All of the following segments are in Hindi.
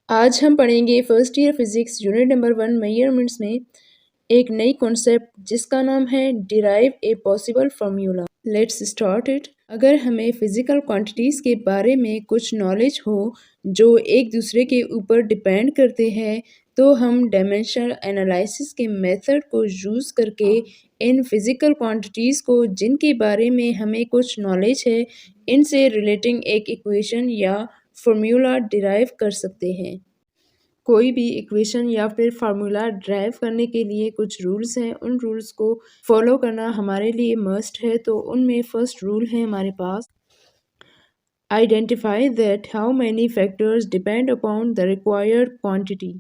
आज हम पढ़ेंगे first year physics unit number 1 measurements में एक नई कॉन्सेप्ट जिसका नाम है derive a possible formula. Let's start it. अगर हमें फिजिकल क्वांटिटीज़ के बारे में कुछ नॉलेज हो जो एक दूसरे के ऊपर डिपेंड करते हैं तो हम डायमेंशनल एनालिसिस के मेथड को यूज़ करके इन फिजिकल क्वांटिटीज़ को जिनके बारे में हमें कुछ नॉलेज है इनसे रिलेटिंग एक इक्वेशन या फार्मूला डिराइव कर सकते हैं। कोई भी इक्वेशन या फिर फार्मूला ड्राइव करने के लिए कुछ रूल्स हैं, उन रूल्स को फॉलो करना हमारे लिए मस्ट है। तो उनमें फर्स्ट रूल है हमारे पास, identify that how many factors depend upon the required quantity.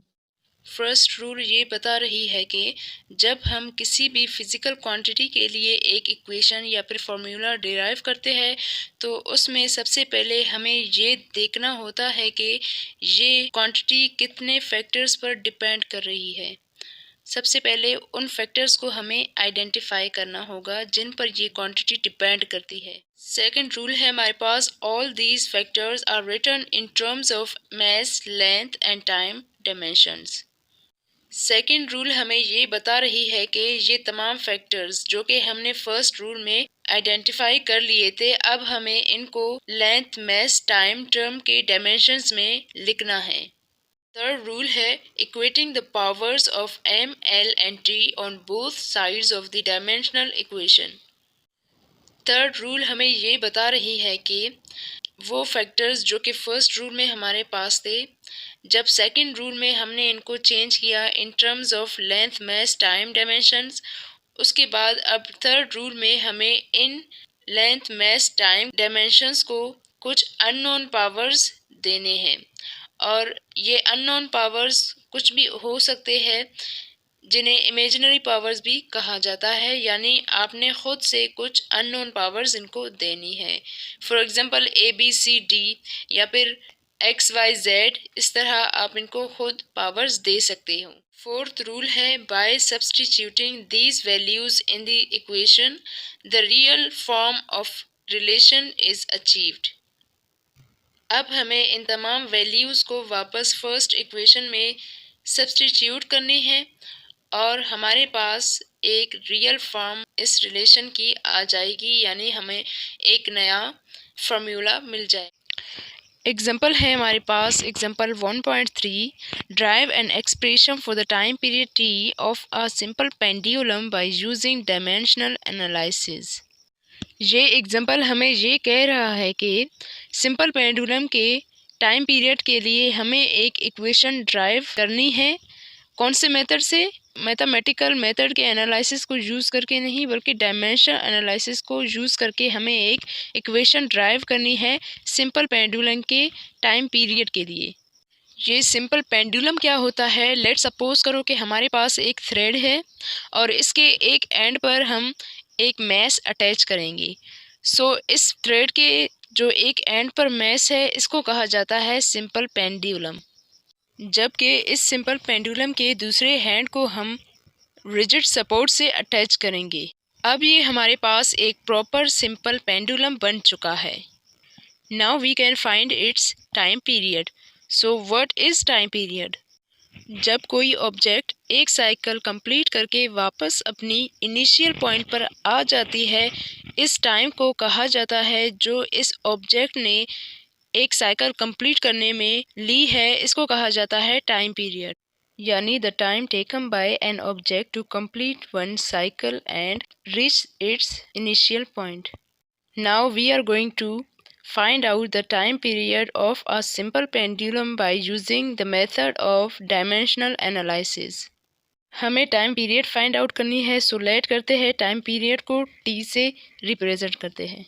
First rule ये बता रही है कि जब हम किसी भी फिजिकल क्वांटिटी के लिए एक इक्वेशन या फिर फार्मूला डिराइव करते हैं तो उसमें सबसे पहले हमें ये देखना होता है कि ये क्वांटिटी कितने फैक्टर्स पर डिपेंड कर रही है। सबसे पहले उन फैक्टर्स को हमें आइडेंटिफाई करना होगा जिन पर ये क्वांटिटी डिपेंड करती है। सेकंड रूल है हमारे पास, all these factors are written in terms of mass, length and time dimensions. Second rule हमें ये बता रही है कि ये तमाम फैक्टर्स जो कि हमने फर्स्ट रूल में आइडेंटिफाई कर लिए थे, अब हमें इनको लेंथ, मास, टाइम टर्म के डायमेंशंस में लिखना है। थर्ड रूल है equating the powers of m, l and t on both sides of the dimensional equation. Third rule हमें ये बता रही है कि वो फैक्टर्स जो कि फर्स्ट रूल में हमारे पास थे, जब सेकंड रूल में हमने इनको चेंज किया इन terms of length, mass, time, dimensions, उसके बाद अब थर्ड रूल में हमें in length, mass, time, dimensions को कुछ अननोन पावर्स देने हैं। और ये अननोन पावर्स कुछ भी हो सकते हैं जिन्हें इमेजिनरी पावर्स भी कहा जाता है, यानी आपने खुद से कुछ अननोन पावर्स इनको देनी है। फॉर एग्जांपल ABCD या फिर XYZ, इस तरह आप इनको खुद पावर्स दे सकते हो। फोर्थ रूल है by substituting these values in the equation the real form of relation is achieved. अब हमें इन तमाम वैल्यूज को वापस फर्स्ट इक्वेशन में सब्सटीट्यूट करनी है और हमारे पास एक रियल फॉर्म इस रिलेशन की आ जाएगी, यानी हमें एक नया फार्मूला मिल जाए। एग्जाम्पल है हमारे पास example 1.3, derive an expression for the time period t of a simple pendulum by using dimensional analysis. ये एग्जाम्पल हमें ये कह रहा है कि सिंपल पेंडुलम के टाइम पीरियड के लिए हमें एक इक्वेशन ड्राइव करनी है। कौन से मेथड से? मैथमेटिकल मेथड के एनालिसिस को यूज़ करके नहीं, बल्कि डायमेंशनल एनालिसिस को यूज़ करके हमें एक इक्वेशन ड्राइव करनी है सिंपल पेंडुलम के टाइम पीरियड के लिए। ये सिंपल पेंडुलम क्या होता है? लेट्स सपोज करो कि हमारे पास एक थ्रेड है और इसके एक एंड पर हम एक मैस अटैच करेंगे। इस थ्रेड के जो एक एंड पर मैस है इसको कहा जाता है सिंपल पेंडुलम, जबकि इस सिंपल पेंडुलम के दूसरे हैंड को हम रिजिड सपोर्ट से अटैच करेंगे। अब ये हमारे पास एक प्रॉपर सिंपल पेंडुलम बन चुका है। Now we can find its time period. So what is time period? जब कोई ऑब्जेक्ट एक साइकिल कंप्लीट करके वापस अपनी इनिशियल पॉइंट पर आ जाती है, इस टाइम को कहा जाता है जो इस ऑब्जेक्ट ने एक साइकिल कंप्लीट करने में ली है, इसको कहा जाता है टाइम पीरियड। यानी the time taken by an object to complete one cycle and reach its initial point. Now we are going to find out the time period of a simple pendulum by using the method of dimensional analysis. हमें टाइम पीरियड फाइंड आउट करनी है, सो लेट करते हैं टाइम पीरियड को t से रिप्रेजेंट करते हैं।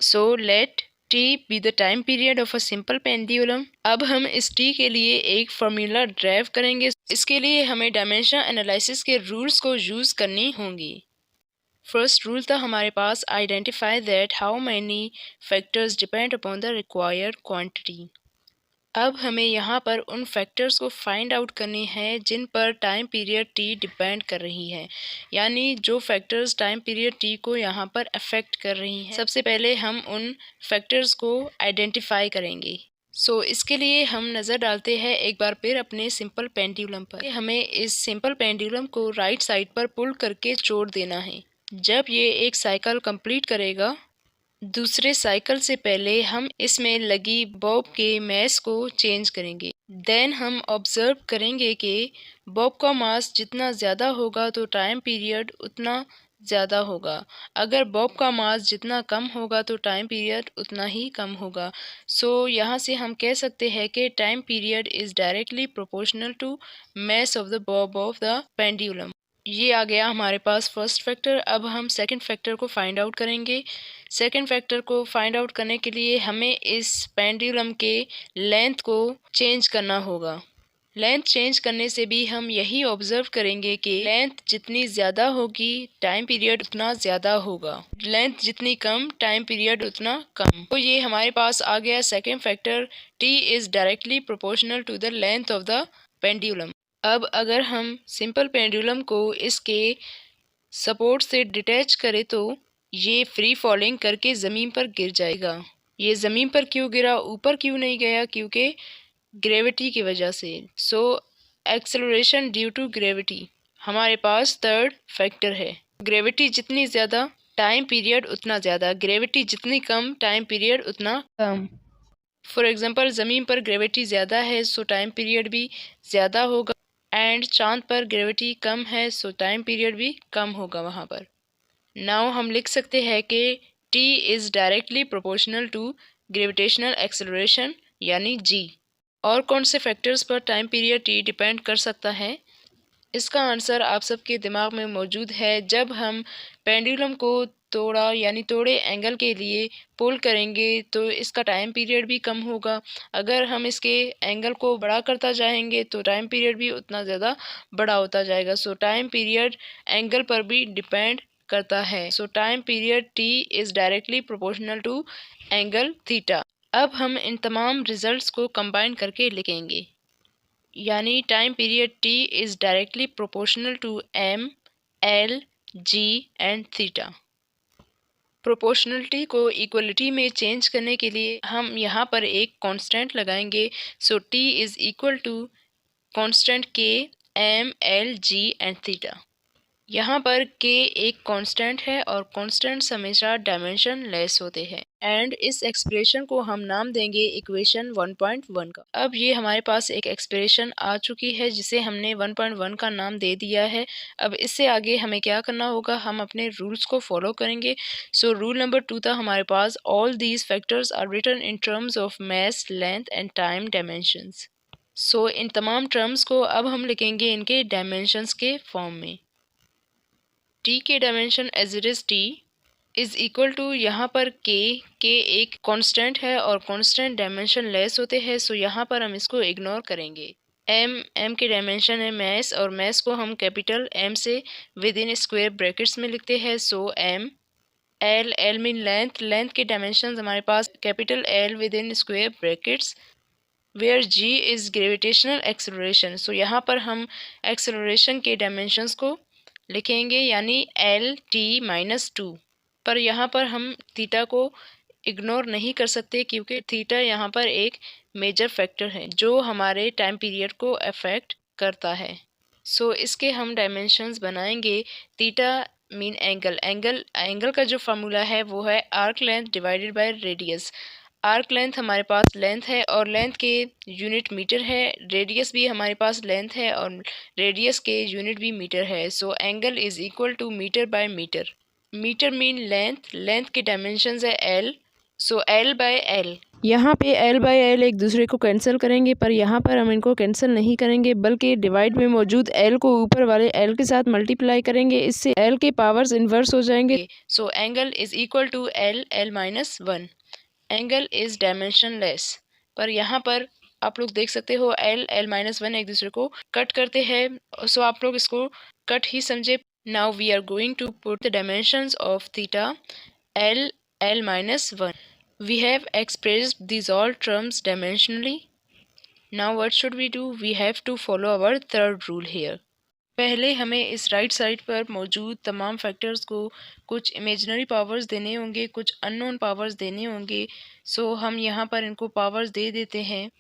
So let t be the time period of a simple pendulum. अब हम इस t के लिए एक फार्मूला ड्राइव करेंगे। इसके लिए हमें डायमेंशनल एनालिसिस के रूल्स को यूज़ करनी होंगी। फर्स्ट रूल था हमारे पास, identify that how many factors depend upon the required quantity. अब हमें यहाँ पर उन फैक्टर्स को फाइंड आउट करनी है जिन पर टाइम पीरियड t डिपेंड कर रही है, यानी जो फैक्टर्स टाइम पीरियड t को यहाँ पर अफेक्ट कर रही हैं। सबसे पहले हम उन फैक्टर्स को आइडेंटिफाई करेंगे। सो इसके लिए हम नज़र डालते हैं एक बार फिर अपने सिंपल पेंडुलम पर। हमें इस सिंपल पेंडुलम को राइट साइड पर पुल करके छोड़ देना है। जब ये एक साइकिल कंप्लीट करेगा, दूसरे साइकिल से पहले हम इसमें लगी बॉब के मैस को चेंज करेंगे। देन हम ऑब्जर्व करेंगे कि बॉब का मास जितना ज़्यादा होगा तो टाइम पीरियड उतना ज़्यादा होगा। अगर बॉब का मास जितना कम होगा तो टाइम पीरियड उतना ही कम होगा। सो यहाँ से हम कह सकते हैं कि time period is directly proportional to mass of the bob of the pendulum. ये आ गया हमारे पास फर्स्ट फैक्टर। अब हम सेकंड फैक्टर को फाइंड आउट करेंगे। सेकंड फैक्टर को फाइंड आउट करने के लिए हमें इस पेंडुलम के लेंथ को चेंज करना होगा। लेंथ चेंज करने से भी हम यही ऑब्जर्व करेंगे कि लेंथ जितनी ज़्यादा होगी टाइम पीरियड उतना ज़्यादा होगा, लेंथ जितनी कम टाइम पीरियड उतना कम। तो ये हमारे पास आ गया second factor, T is directly proportional to the length of the pendulum. अब अगर हम सिंपल पेंडुलम को इसके सपोर्ट से डिटैच करें तो ये फ्री फॉलिंग करके ज़मीन पर गिर जाएगा। ये ज़मीन पर क्यों गिरा, ऊपर क्यों नहीं गया? क्योंकि ग्रेविटी की वजह से। So acceleration due to gravity हमारे पास थर्ड फैक्टर है। ग्रेविटी जितनी ज़्यादा टाइम पीरियड उतना ज़्यादा, ग्रेविटी जितनी कम टाइम पीरियड उतना कम। फॉर एग्जांपल ज़मीन पर ग्रेविटी ज़्यादा है सो टाइम पीरियड भी ज़्यादा होगा, एंड चांद पर ग्रेविटी कम है सो टाइम पीरियड भी कम होगा वहाँ पर। नाउ हम लिख सकते हैं कि T is directly proportional to gravitational acceleration यानी G। और कौन से फैक्टर्स पर टाइम पीरियड T डिपेंड कर सकता है? इसका आंसर आप सबके दिमाग में मौजूद है। जब हम पेंडुलम को तोड़ा यानी तोड़े एंगल के लिए पुल करेंगे तो इसका टाइम पीरियड भी कम होगा। अगर हम इसके एंगल को बड़ा करता जाएंगे तो टाइम पीरियड भी उतना ज़्यादा बड़ा होता जाएगा। सो टाइम पीरियड एंगल पर भी डिपेंड करता है। So time period T is directly proportional to angle theta. अब हम इन तमाम रिजल्ट्स को कंबाइन करके लिखेंगे, यानी time period T is directly proportional to M, L, G and theta. Proportionality को इक्वलिटी में चेंज करने के लिए हम यहाँ पर एक कांस्टेंट लगाएंगे। So T is equal to constant K, M, L, G and theta. यहाँ पर K एक कांस्टेंट है और कांस्टेंट्स हमेशा डायमेंशन लेस होते हैं, एंड इस एक्सप्रेशन को हम नाम देंगे इक्वेशन 1.1 का। अब ये हमारे पास एक एक्सप्रेशन आ चुकी है जिसे हमने 1.1 का नाम दे दिया है। अब इससे आगे हमें क्या करना होगा, हम अपने रूल्स को फॉलो करेंगे। सो रूल नंबर 2 था हमारे पास, all these factors are written in terms of mass, length and time dimensions. So इन तमाम टर्म्स को अब हम लिखेंगे इनके डायमेंशंस के फॉर्म में। T के dimension as it is T is equal to यहाँ पर K एक कांस्टेंट है और कांस्टेंट डायमेंशन लेस होते हैं, सो यहाँ पर हम इसको इग्नोर करेंगे। M के डायमेंशन है मैस, और मैस को हम कैपिटल M से विद इन स्क्वायर ब्रैकेट्स में लिखते हैं। So M, L mean length के डायमेंशन हमारे पास capital L within square brackets, where G is gravitational acceleration. So यहाँ पर हम एक्सेलरेशन के डायमेंशंस को लिखेंगे यानी LT-2, पर यहाँ पर हम थीटा को इग्नोर नहीं कर सकते क्योंकि थीटा यहाँ पर एक मेजर फैक्टर है जो हमारे टाइम पीरियड को अफेक्ट करता है। सो इसके हम डायमेंशंस बनाएंगे। थीटा मीन एंगल का जो फार्मूला है वो है arc length divided by radius. Arc length हमारे पास लेंथ है और लेंथ के यूनिट मीटर है, रेडियस भी हमारे पास लेंथ है और रेडियस के यूनिट भी मीटर है। So angle is equal to metre by metre. Metre mean length के डायमेंशंस है L, so L by L। यहाँ पे L बाय L एक दूसरे को कैंसिल करेंगे, पर यहाँ पर हम इनको कैंसिल नहीं करेंगे बल्कि डिवाइड में मौजूद L को ऊपर वाले L के साथ मल्टीप्लाई करेंगे, इससे L के पावर्स इन्वर्स हो जाएंगे। So angle is equal to L-1। Angle is dimensionless, पर यहाँ पर आप लोग देख सकते हो L-1 एक दूसरे को कट करते हैं। सो आप लोग इसको कट ही समझे। Now we are going to put the dimensions of theta L-1। We have expressed these all terms dimensionally. Now what should we do? We have to follow our third rule here. पहले हमें इस राइट साइड पर मौजूद तमाम फैक्टर्स को कुछ इमेजिनरी पावर्स देने होंगे, कुछ अननोन पावर्स देने होंगे। सो हम यहाँ पर इनको पावर्स दे देते हैं।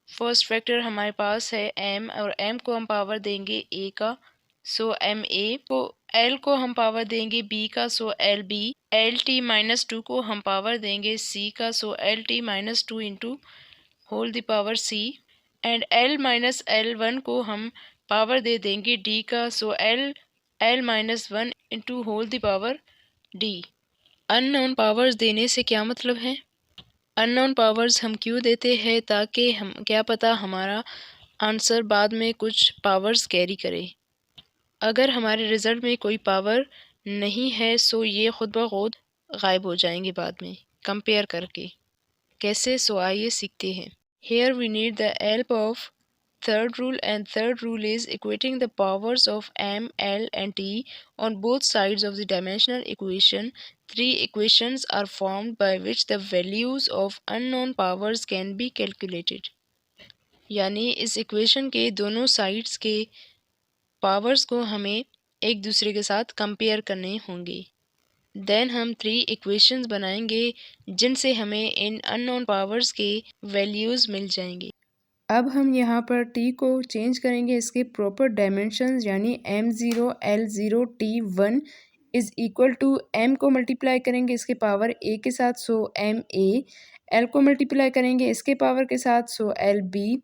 फर्स्ट फैक्टर हमारे पास है m, और m को हम पावर देंगे a का, सो एम ए को, l को हम पावर देंगे b का, so L B, L T minus two को हम पावर देंगे c का, so L T minus two into whole the power c, and l minus L one को हम पावर दे देंगे d का, so L minus one into whole the power d। Unknown powers देने से क्या मतलब है? अननोन पावर्स हम क्यों देते हैं? ताकि हम क्या पता हमारा आंसर बाद में कुछ पावर्स कैरी करे। अगर हमारे रिज़ल्ट में कोई पावर नहीं है सो ये खुद ब खुद गायब हो जाएंगे बाद में कंपेयर करके। कैसे? सो आइए सीखते हैं। Here we need the help of third rule, and third rule is equating the powers of m, l and t on both sides of the dimensional equation. Three equations are formed by which the values of unknown powers can be calculated. यानी इस इक्वेशन के दोनों साइड्स के पावर्स को हमें एक दूसरे के साथ कंपेयर करने होंगे। देन हम 3 इक्वेशंस बनाएंगे जिनसे हमें इन अननोन पावर्स के वैल्यूज़ मिल जाएंगे। अब हम यहाँ पर t को चेंज करेंगे इसके प्रॉपर डायमेंशंस, यानी m0 l0 t1 is equal to m को मल्टीप्लाई करेंगे इसके पावर a के साथ, सो एम ए, l को मल्टीप्लाई करेंगे इसके पावर के साथ, so L B,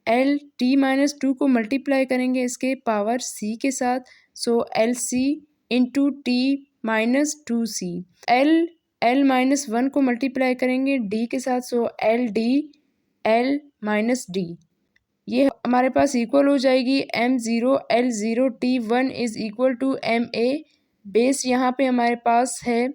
L T minus two को मल्टीप्लाई करेंगे इसके पावर c के साथ, so L C into T minus two C, L minus one को मल्टीप्लाई करेंगे d के साथ, so L D L minus D. ये हमारे पास इक्वल हो जाएगी m0 l0 t1 is equal to M A. Base यहाँ पे हमारे पास है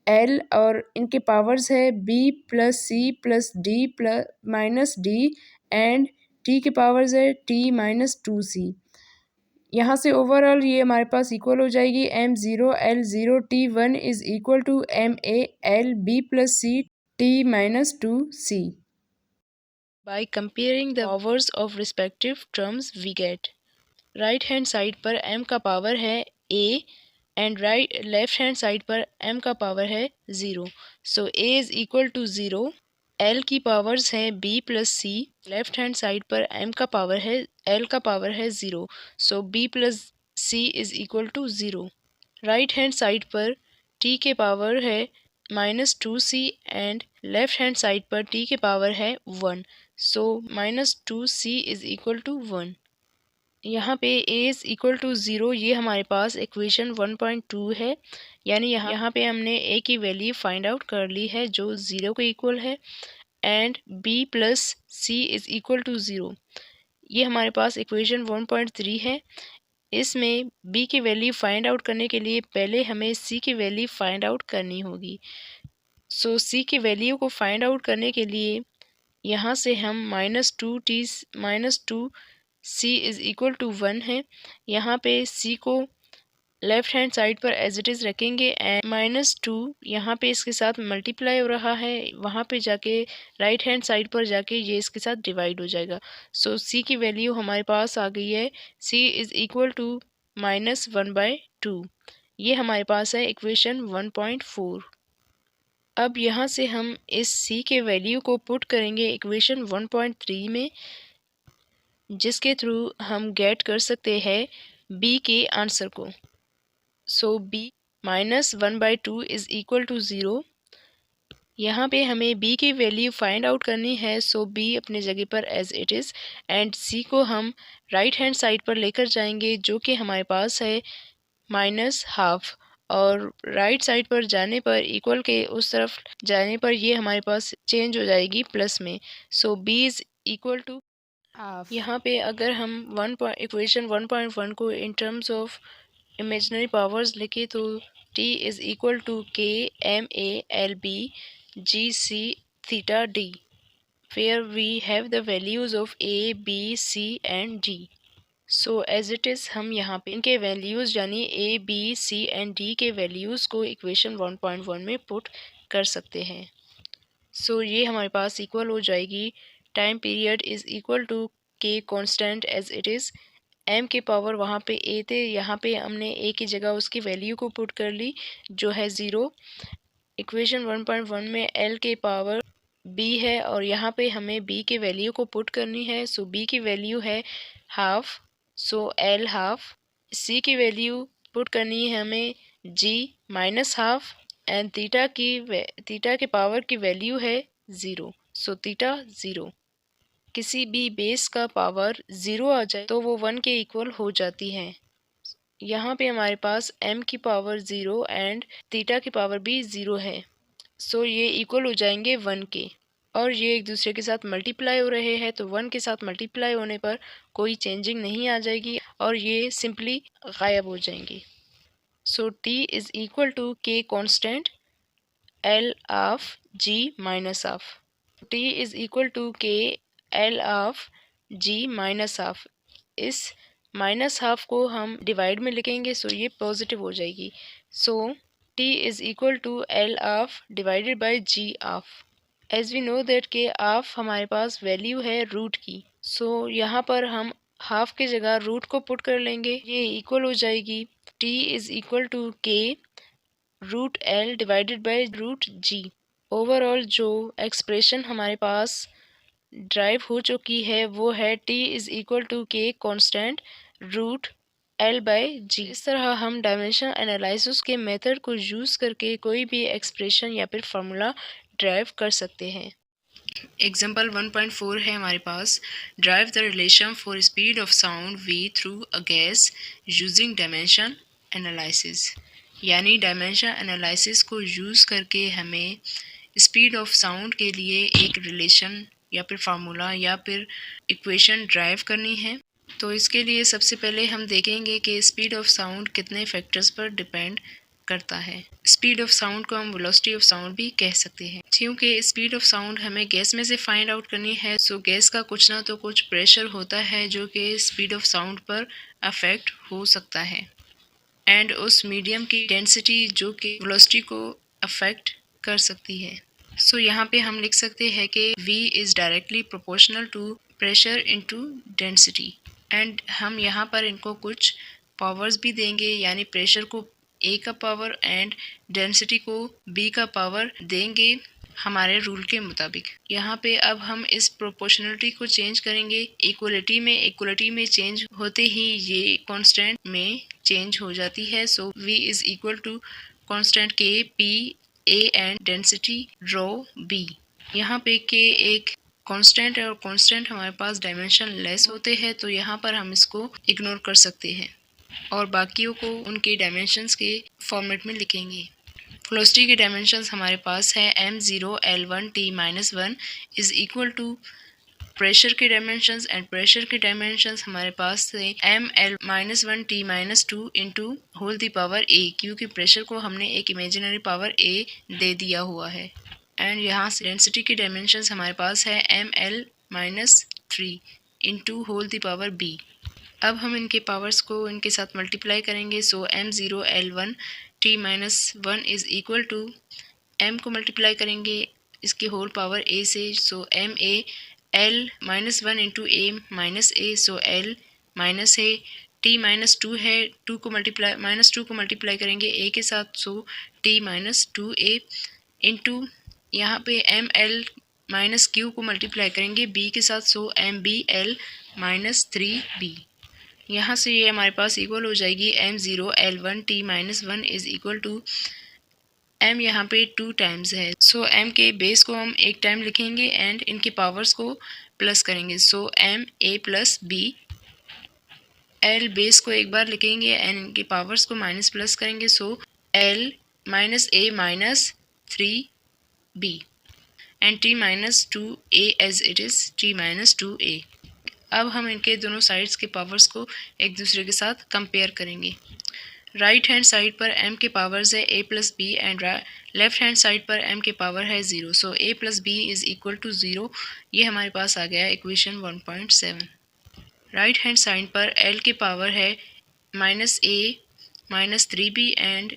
l और इनके पावर्स है b plus c plus d plus minus d, and t के पावर्स है t माइनस टू सी। यहाँ से ओवरऑल ये हमारे पास इक्वल हो जाएगी m0 l0 t1 is equal to M A L b plus c t minus two C. By comparing the powers of respective terms we get right hand side पर m का पावर है a and left hand side पर m का पावर है 0। So a is equal to 0। l की पावर्स है b plus c, left hand side पर m का पावर है l का पावर है 0, so b plus c is equal to 0। Right hand side पर t के पावर है minus two C and left hand side पर t के पावर है 1, so minus two C is equal to 1। यहाँ पे a इज़ इक्वल टू 0 ये हमारे पास इक्वेशन 1.2 है, यानी यहाँ पे हमने a की वैल्यू फाइंड आउट कर ली है जो 0 के इक्वल है, and b plus c is equal to 0 ये हमारे पास इक्वेशन 1.3 है। इसमें b की वैल्यू फाइंड आउट करने के लिए पहले हमें c की वैल्यू फाइंड आउट करनी होगी। सो c की वैल्यू को फाइंड आउट करने के लिए यहाँ से हम minus two C is equal to 1 है। यहाँ पे c को लेफ्ट हैंड साइड पर एज इट इज़ रखेंगे एंड माइनस टू यहाँ पे इसके साथ मल्टीप्लाई हो रहा है, वहाँ पे जाके राइट हैंड साइड पर जाके ये इसके साथ डिवाइड हो जाएगा। सो c की वैल्यू हमारे पास आ गई है c is equal to minus 1/2। ये हमारे पास है इक्वेशन 1.4। अब यहाँ से हम इस c के वैल्यू को पुट करेंगे इक्वेशन 1.3 में, जिसके थ्रू हम गेट कर सकते हैं b के आंसर को। So b minus 1/2 is equal to 0। यहाँ पे हमें b की वैल्यू फाइंड आउट करनी है, सो b अपने जगह पर as it is, and c को हम राइट हैंड साइड पर लेकर जाएंगे जो कि हमारे पास है माइनस हाफ, और राइट साइड पर जाने पर इक्वल के उस तरफ जाने पर ये हमारे पास चेंज हो जाएगी प्लस में। So b is equal to half. यहाँ पे अगर हम इक्वेशन 1.1 को in terms of imaginary powers लिखे तो t is equal to k m a l b g c theta d, where we have the values of a b c and d। So as it is हम यहाँ पे इनके वैल्यूज़ यानी a b c and d के वैल्यूज़ को इक्वेशन 1.1 में पुट कर सकते हैं। सो ये हमारे पास इक्वल हो जाएगी time period is equal to k constant as it is m के पावर वहाँ पे a थे, यहाँ पे हमने a की जगह उसकी वैल्यू को पुट कर ली जो है 0। इक्वेशन 1.1 में l के पावर b है और यहाँ पे हमें b के वैल्यू को पुट करनी है। सो b की वैल्यू है हाफ, सो l हाफ। c की वैल्यू पुट करनी है हमें g minus half and theta के पावर की वैल्यू है 0, सो थीटा 0। किसी भी बेस का पावर 0 आ जाए तो वो 1 के इक्वल हो जाती है। यहाँ पे हमारे पास m की पावर 0 एंड थीटा की पावर भी 0 है, सो ये इक्वल हो जाएंगे 1 के, और ये एक दूसरे के साथ मल्टीप्लाई हो रहे हैं तो 1 के साथ मल्टीप्लाई होने पर कोई चेंजिंग नहीं आ जाएगी और ये सिंपली गायब हो जाएंगी। So t is equal to k constant l half g minus half. t is equal to k l half g minus half. इस माइनस हाफ को हम डिवाइड में लिखेंगे सो ये पॉजिटिव हो जाएगी। So t is equal to l half divided by g half. As we know that K of हमारे पास वैल्यू है रूट की, सो यहाँ पर हम हाफ की जगह रूट को पुट कर लेंगे, ये इक्वल हो जाएगी t is equal to k root l divided by root g। Overall जो एक्सप्रेशन हमारे पास ड्राइव हो चुकी है वो है t is equal to k constant root l by g। इस तरह हम डायमेंशन एनालिसिस के मेथड को यूज़ करके कोई भी एक्सप्रेशन या फिर फार्मूला ड्राइव कर सकते हैं। एग्जाम्पल 1.4 है हमारे पास, derive the relation for speed of sound v through a gas using dimension analysis. यानी डायमेंशन एनालिसिस को यूज़ करके हमें स्पीड ऑफ साउंड के लिए एक रिलेशन या फिर फार्मूला या फिर इक्वेशन ड्राइव करनी है। तो इसके लिए सबसे पहले हम देखेंगे कि स्पीड ऑफ साउंड कितने फैक्टर्स पर डिपेंड करता है। स्पीड ऑफ साउंड को हम वेलोसिटी ऑफ साउंड भी कह सकते हैं। क्योंकि स्पीड ऑफ साउंड हमें गैस में से फाइंड आउट करनी है, सो गैस का कुछ ना तो कुछ प्रेशर होता है जो कि स्पीड ऑफ साउंड पर अफेक्ट हो सकता है, एंड उस मीडियम की डेंसिटी जो कि वेलोसिटी को अफेक्ट कर सकती है। सो यहाँ पे हम लिख सकते हैं कि v is directly proportional to pressure into density, and हम यहाँ पर इनको कुछ पावर्स भी देंगे, यानी प्रेशर को a का पावर एंड डेंसिटी को b का पावर देंगे हमारे रूल के मुताबिक। यहाँ पे अब हम इस प्रोपोर्शनलिटी को चेंज करेंगे इक्वलिटी में चेंज होते ही ये कांस्टेंट में चेंज हो जाती है। So v is equal to constant k p a and density rho b। यहाँ पे k एक कांस्टेंट है और कांस्टेंट हमारे पास डायमेंशन लेस होते हैं, तो यहाँ पर हम इसको इग्नोर कर सकते हैं और बाकियों को उनके डायमेंशंस के फॉर्मेट में लिखेंगे। वेलोसिटी के डायमेंशंस हमारे पास है m0 l1 t-1 is equal to pressure के डायमेंशंस, एंड प्रेशर के डायमेंशंस हमारे पास है ml-1 t-2 into whole the power a, क्योंकि प्रेशर को हमने एक इमेजिनरी पावर a दे दिया हुआ है। एंड यहाँ से डेंसिटी की डायमेंशंस हमारे पास है ml-3 into whole the power b। अब हम इनके पावर्स को इनके साथ मल्टीप्लाई करेंगे, so m0 l1 t-1 is equal to m को मल्टीप्लाई करेंगे इसके होल पावर a से, so m a l-1 into a minus a, so l minus a t-2 है, 2 को मल्टीप्लाई करेंगे a के साथ, सो t-2a इंटू यहाँ पे ml-q को मल्टीप्लाई करेंगे b के साथ, सो mbl-3b। यहाँ से ये हमारे पास इक्वल हो जाएगी m0 l1 t-1 is equal to m यहाँ पे 2 टाइम्स है, सो m के बेस को हम एक टाइम लिखेंगे एंड इनके पावर्स को प्लस करेंगे, सो m a plus b। l base को एक बार लिखेंगे एंड इनके पावर्स को माइनस प्लस करेंगे, so l minus a minus 3b and t-2a as it is t-2a। अब हम इनके दोनों साइड्स के पावर्स को एक दूसरे के साथ कंपेयर करेंगे। राइट हैंड साइड पर m के पावर्स है a plus b and left hand side पर m के पावर है 0, so a plus b is equal to 0। ये हमारे पास आ गया इक्वेशन 1.7। राइट हैंड साइड पर l के पावर है minus a minus 3b and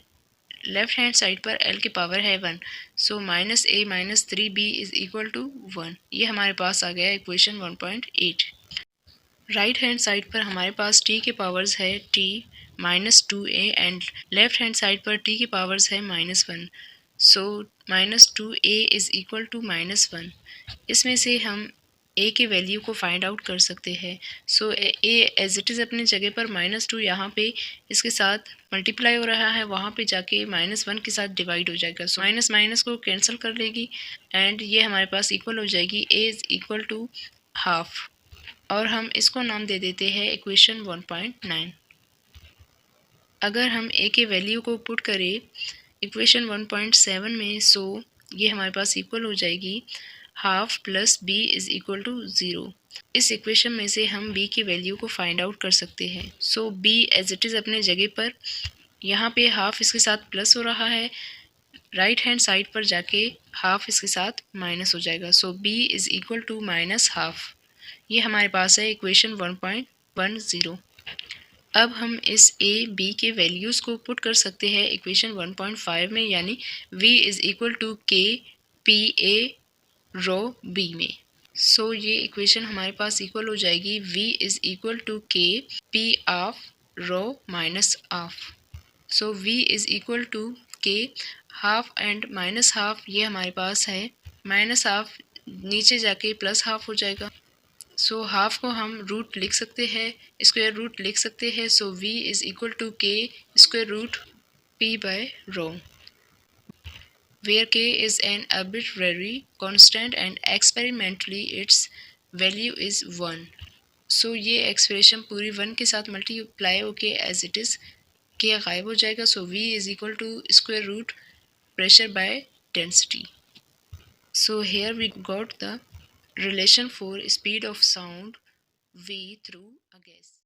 left hand side पर l के पावर है 1, so minus a minus 3b is equal to 1। ये हमारे पास आ गया इक्वेशन 1.8। राइट हैंड साइड पर हमारे पास t के पावर्स है t -2a and left hand side पर t के पावर्स है -1। सो -2a इज इक्वल टू -1। इसमें से हम a के वैल्यू को फाइंड आउट कर सकते हैं। सो a एज इट इज़ अपनी जगह पर -2 यहाँ पे इसके साथ मल्टीप्लाई हो रहा है, वहाँ पे जाके -1 के साथ डिवाइड हो जाएगा। सो माइनस माइनस को कैंसिल कर लेगी एंड ये हमारे पास इक्वल हो जाएगी a is equal to half, और हम इसको नाम दे देते हैं इक्वेशन 1.9। अगर हम a के वैल्यू को पुट करें इक्वेशन 1.7 में, सो ये हमारे पास इक्वल हो जाएगी half plus b is equal to 0। इस इक्वेशन में से हम b की वैल्यू को फाइंड आउट कर सकते हैं। सो b एज इट इज़ अपने जगह पर, यहाँ पे हाफ इसके साथ प्लस हो रहा है, राइट हैंड साइड पर जाके हाफ इसके साथ माइनस हो जाएगा। So b is equal to minus half. ये हमारे पास है इक्वेशन 1.10। अब हम इस a b के वैल्यूज़ को पुट कर सकते हैं इक्वेशन 1.5 में, यानी v is equal to k p a rho b में। सो ये इक्वेशन हमारे पास इक्वल हो जाएगी v is equal to k p half rho minus half. So v is equal to k half and minus half, ये हमारे पास है माइनस हाफ नीचे जाके प्लस हाफ हो जाएगा। सो हाफ को हम रूट लिख सकते हैं, स्क्वायर रूट लिख सकते हैं। So v is equal to k square root p by rho, where k is an arbitrary constant and experimentally its value is 1। सो ये एक्सप्रेशन पूरी 1 के साथ मल्टीप्लाई होके एज इट इज़ k गायब हो जाएगा। So v is equal to square root pressure by density। So here we got the relation for speed of sound v through a gas.